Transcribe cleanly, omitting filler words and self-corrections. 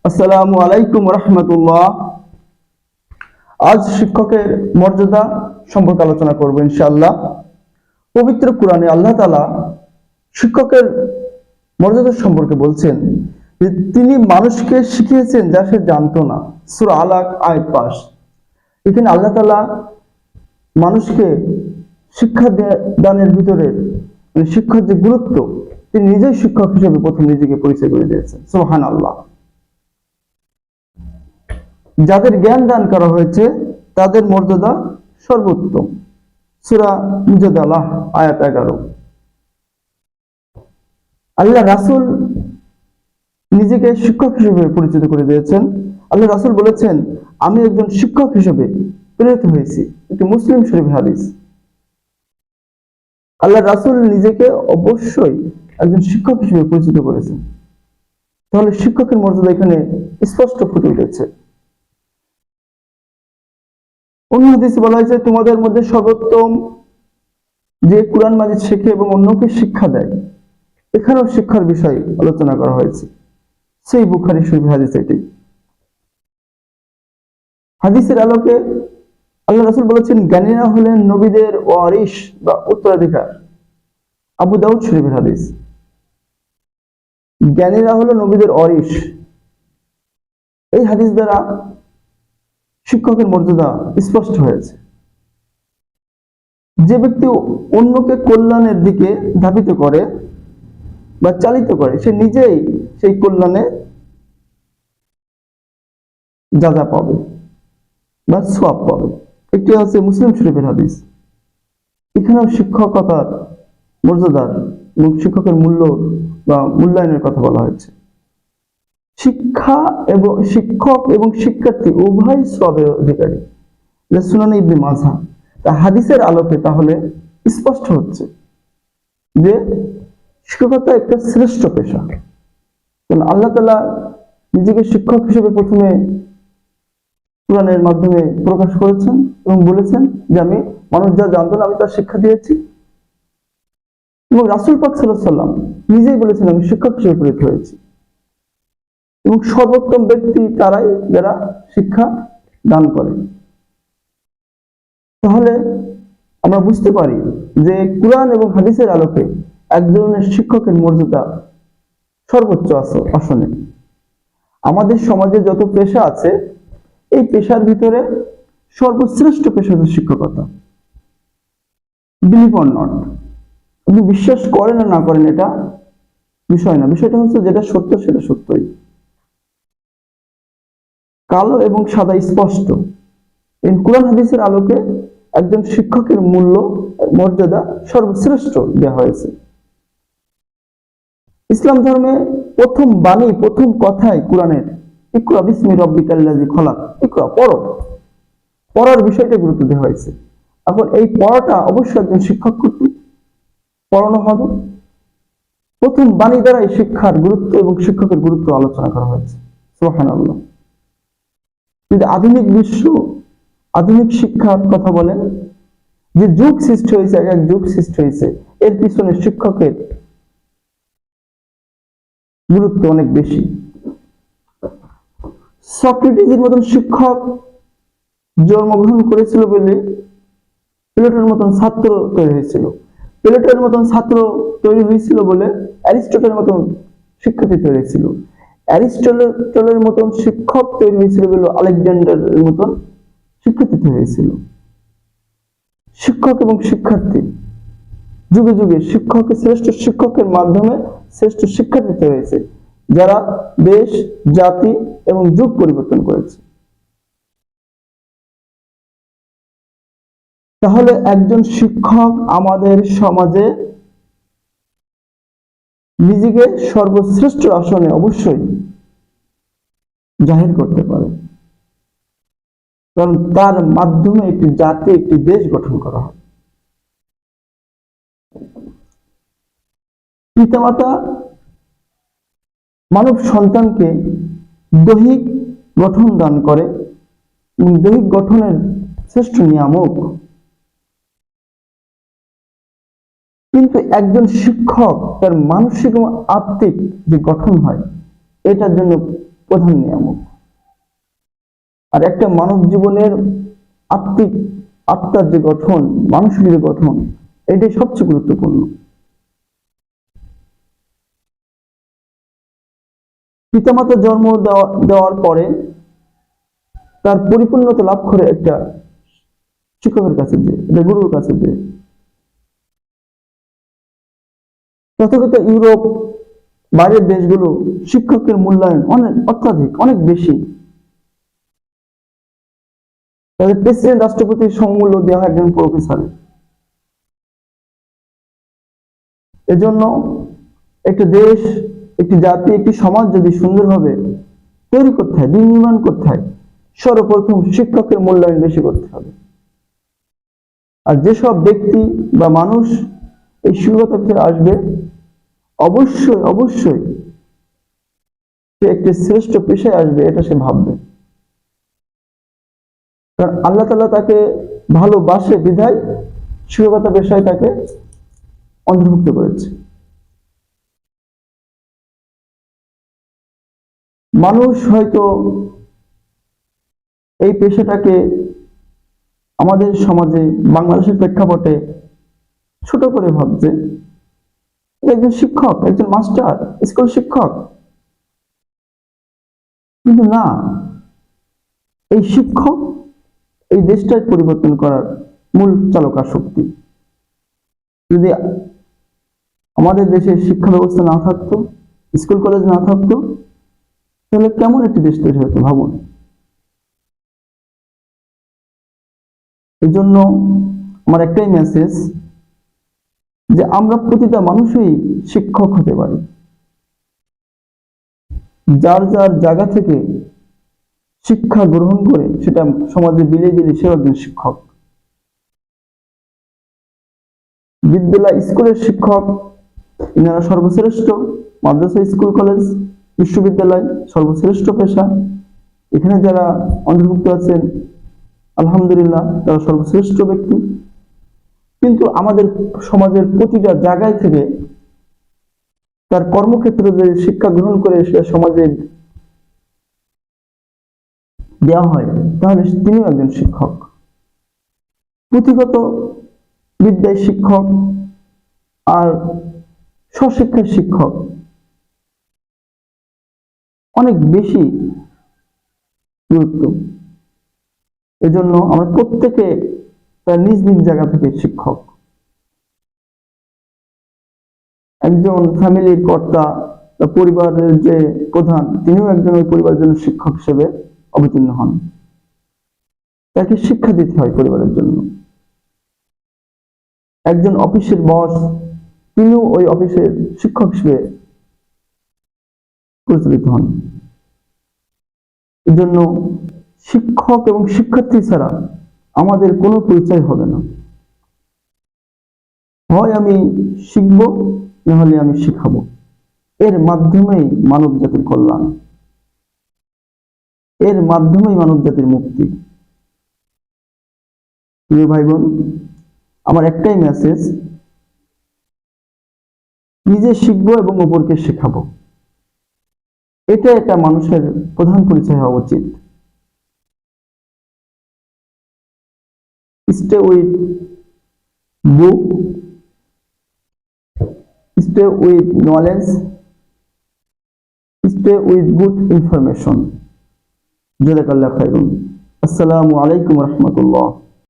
আসসালামু আলাইকুম রহমতুল্লাহ। আজ শিক্ষকের মর্যাদা সম্পর্কে আলোচনা করব ইনশাআল্লাহ। পবিত্র কোরআনে আল্লাহ তাআলা শিক্ষকের মর্যাদা সম্পর্কে বলছেন যে তিনি মানুষকে শিখিয়েছেন যা সে জানতো না। সূরা আলাক আয়াত 5। এখানে আল্লাহ তাআলা মানুষকে শিক্ষা দানের ভিতরে শিক্ষার যে গুরুত্ব, তিনি নিজেই শিক্ষক হিসেবে প্রথম নিজেকে পরিচয় করে দিয়েছেন। সুবহানাল্লাহ। যাদের জ্ঞান দান করা হয়েছে তাদের মর্যাদা সর্বোত্তম। সূরা মুজাদালাহ আয়াত 11। আল্লাহ রাসূল নিজেকে শিক্ষক হিসেবে পরিচিত করে দিয়েছেন। আল্লাহ রাসূল বলেছেন, আমি একজন শিক্ষক হিসেবে প্রেরিত হয়েছি। এটি মুসলিম শরীফ হাদিস। আল্লাহ রাসূল নিজেকে অবশ্যই একজন শিক্ষক হিসেবে পরিচিত করেছেন। তাহলে শিক্ষকের মর্যাদা এখানে স্পষ্ট ফুটে উঠেছে। অন্য হাদিসে বলা হয়েছে, তোমাদের মধ্যে সর্বোত্তম যে কুরআন মাজিদ শেখে এবং অন্যকে শিক্ষা দেয়। এখানেও শিক্ষার বিষয় আলোচনা করা হয়েছে। সেই বুখারী শরীফ হাদিস এটি। হাদিসের আলোকে আল্লাহ রাসূল বলেছেন, জ্ঞানীরা হলেন নবীদের ওয়ারিস বা উত্তরাধিকার। আবু দাউদ শরীফের হাদিস। জ্ঞানীরা হলো নবীদের ওয়ারিস। এই হাদিস দ্বারা শিক্ষকের মর্যাদা স্পষ্ট হয়েছে। যে ব্যক্তি অন্যকে কল্যাণের দিকে ধাবিত করে বা চালিত করে, সে নিজেই সেই কল্যাণে যা পাবে বা সওয়াব পাবে। একটি হচ্ছে মুসলিম শরীফের হাদিস। এখানেও শিক্ষকতার মর্যাদার এবং শিক্ষকের মূল্য বা মূল্যায়নের কথা বলা হয়েছে। শিক্ষক এবং শিক্ষার্থী উভয় সওয়াবের অধিকারী। সুনানে ইবনে মাজাহ। তা হাদিসের আলোকে তাহলে স্পষ্ট হচ্ছে যে শিক্ষকতা একটা শ্রেষ্ঠ পেশা। কারণ আল্লাহ তাআলা নিজেকে শিক্ষক হিসেবে প্রথমে কোরআনের মাধ্যমে প্রকাশ করেছেন এবং বলেছেন যে আমি মানুষ যা জানতো না আমি তার শিক্ষা দিয়েছি। এবং রাসূল পাক সাল্লাল্লাহু আলাইহি ওয়াসাল্লাম নিজেই বলেছেন আমি শিক্ষক হিসেবে প্রেরিত হয়েছি। এবং সর্বোত্তম ব্যক্তি তারাই যারা শিক্ষা দান করে। তাহলে আমরা বুঝতে পারি যে কুরআন এবং হাদিসের আলোকে একজনের শিক্ষকের মর্যাদা সর্বোচ্চ আসনে। আমাদের সমাজে যত পেশা আছে, এই পেশার ভিতরে সর্বশ্রেষ্ঠ পেশা হচ্ছে শিক্ষকতা। বিলিভ অর নট, আপনি বিশ্বাস করেন না করেন এটা বিষয় না। বিষয়টা হচ্ছে যেটা সত্য সেটা সত্যই। কালো এবং সাদা স্পষ্ট। এই কুরআন হাদিসের আলোকে একজন শিক্ষকের মূল্য মর্যাদা সর্বশ্রেষ্ঠ দেওয়া হয়েছে। ইসলাম ধর্মে প্রথম বাণী, প্রথম কথাই কোরআনের ইকরা বিসমি রাব্বিকাল্লাযী খলাক। ইকরা, পড়ো। পড়ার বিষয়টা গুরুত্ব দেওয়া হয়েছে। এখন এই পড়াটা অবশ্যই একজন শিক্ষক কর্তৃক পড়ানো হবে। প্রথম বাণী দ্বারাই শিক্ষার গুরুত্ব এবং শিক্ষকের গুরুত্ব আলোচনা করা হয়েছে। সুবহানাল্লাহ। যদি আধুনিক বিশ্ব আধুনিক শিক্ষার কথা বলেন, যে যুগ সৃষ্টি হয়েছে, এক যুগ সৃষ্টি হয়েছে, এর পিছনে শিক্ষকের গুরুত্ব অনেক বেশি। সক্রেটিসের মতন শিক্ষক জন্মগ্রহণ করেছিল বলে প্লেটোর মতন ছাত্র তৈরি হয়েছিল। প্লেটোর মতন ছাত্র তৈরি হয়েছিল বলে অ্যারিস্টটলের মতন শিক্ষার্থী তৈরি হয়েছিল। অ্যারিস্টটলের মতন শিক্ষক তৈরি হয়েছিল বলে আলেকজান্ডারের মতন শিক্ষার্থী তৈরি হয়েছিল। শিক্ষক এবং শিক্ষার্থী যুগে যুগে শ্রেষ্ঠ শিক্ষকের মাধ্যমে শ্রেষ্ঠ শিক্ষার্থী তৈরি হয়েছে, যারা দেশ, জাতি এবং যুগ পরিবর্তন করেছে। তাহলে একজন শিক্ষক আমাদের সমাজে নিজেকে সর্বশ্রেষ্ঠ আসনে অবশ্যই জাহির করতে পারে। কারণ তার মাধ্যমে একটি জাতি, একটি দেশ গঠন করা হয়। পিতামাতা মানব সন্তানকে দৈহিক গঠন দান করে এবং দৈহিক গঠনের শ্রেষ্ঠ নিয়ামক। কিন্তু একজন শিক্ষক তার মানসিক এবং আত্মিক যে গঠন হয়, এটার জন্য প্রধান নিয়ামক। আর একটা মানব জীবনের আত্মার যে গঠন, মানসিক যে গঠন, এটাই সবচেয়ে গুরুত্বপূর্ণ। পিতামাতা জন্ম দেওয়ার পরে তার পরিপূর্ণতা লাভ করে একটা শিক্ষকের কাছে যে, এটা গুরুর কাছে যে। তথাগত ইউরোপ, বাইরের দেশগুলো শিক্ষকের মূল্যায়ন অনেক বেশি। তাদের প্রেসিডেন্ট, রাষ্ট্রপতির সমমূল্য দেওয়া হয় একজন প্রফেসরের। এজন্য একটা দেশ, একটি জাতি, একটি সমাজ যদি সুন্দরভাবে তৈরি করতে হয়, নির্মাণ করতে হয়, সর্বপ্রথম শিক্ষকের মূল্যায়ন বেশি করতে হবে। আর যেসব ব্যক্তি বা মানুষ এই শিক্ষকতার ভিতরে আসবে, অবশ্যই অবশ্যই সে একটি শ্রেষ্ঠ পেশায় আসবে, এটা সে ভাববে। কারণ আল্লাহ তাআলা তাকে ভালোবাসে বিধায় শিক্ষকতা পেশায় তাকে অন্তর্ভুক্ত করেছে। মানুষ হয়তো এই পেশাটাকে আমাদের সমাজে, বাংলাদেশের প্রেক্ষাপটে ছোট করে ভাবছে, একজন শিক্ষক, একজন মাস্টার, স্কুল শিক্ষক। কিন্তু না, এই শিক্ষক এই দেশটার পরিবর্তন করার মূল চালকা শক্তি। যদি আমাদের দেশে শিক্ষা ব্যবস্থা না থাকতো, স্কুল কলেজ না থাকতো, তাহলে কেমন একটি দেশ তৈরি হতো ভাবুন। এই জন্য আমার একটাই মেসেজ, যে আমরা প্রতিটা মানুষই শিক্ষক হতে পারি। যার যার জায়গা থেকে শিক্ষা গ্রহণ করে সেটা সমাজে বিলিয়ে দিলে সেও একজন শিক্ষক। বিদ্যালয়, স্কুলের শিক্ষক এনারা সর্বশ্রেষ্ঠ। মাদ্রাসা, স্কুল, কলেজ, বিশ্ববিদ্যালয় সর্বশ্রেষ্ঠ পেশা। এখানে যারা অন্তর্ভুক্ত আছেন আলহামদুলিল্লাহ, তারা সর্বশ্রেষ্ঠ ব্যক্তি। কিন্তু আমাদের সমাজের প্রতিটা জায়গায় থেকে তার কর্মক্ষেত্রে যে শিক্ষা গ্রহণ করে সে সমাজে দেওয়া হয়, তাহলে তিনিও একজন শিক্ষক। পুঁথিগত বিদ্যায় শিক্ষক আর স্বশিক্ষার শিক্ষক অনেক বেশি গুরুত্ব। এজন্য আমরা প্রত্যেকে তার নিজ নিজ জায়গা থেকে শিক্ষক। একজন ফ্যামিলির কর্তা বা পরিবারের যে প্রধান, তিনিও একজন ওই পরিবারের জন্য শিক্ষক হিসেবে অবতীর্ণ হন। তাকে শিক্ষা দিতে হয় পরিবারের জন্য। একজন অফিসের বস, তিনিও ওই অফিসের শিক্ষক হিসেবে পরিচালিত হন। এজন্য শিক্ষক এবং শিক্ষার্থী ছাড়া আমাদের কোনো পরিচয় হবে না। হয় আমি শিখবো, নাহলে আমি শিখাবো। এর মাধ্যমেই মানব জাতির কল্যাণ, এর মাধ্যমেই মানব জাতির মুক্তি। প্রিয় ভাই বোন, আমার একটাই মেসেজ, নিজে শিখবো এবং অপরকে শেখাবো। এটা একটা মানুষের প্রধান পরিচয় হওয়া উচিত। Stay with book, stay with knowledge, stay with good information. জাযাকাল্লাহু খাইরান। আসসালামু আলাইকুম ওয়া রাহমাতুল্লাহ।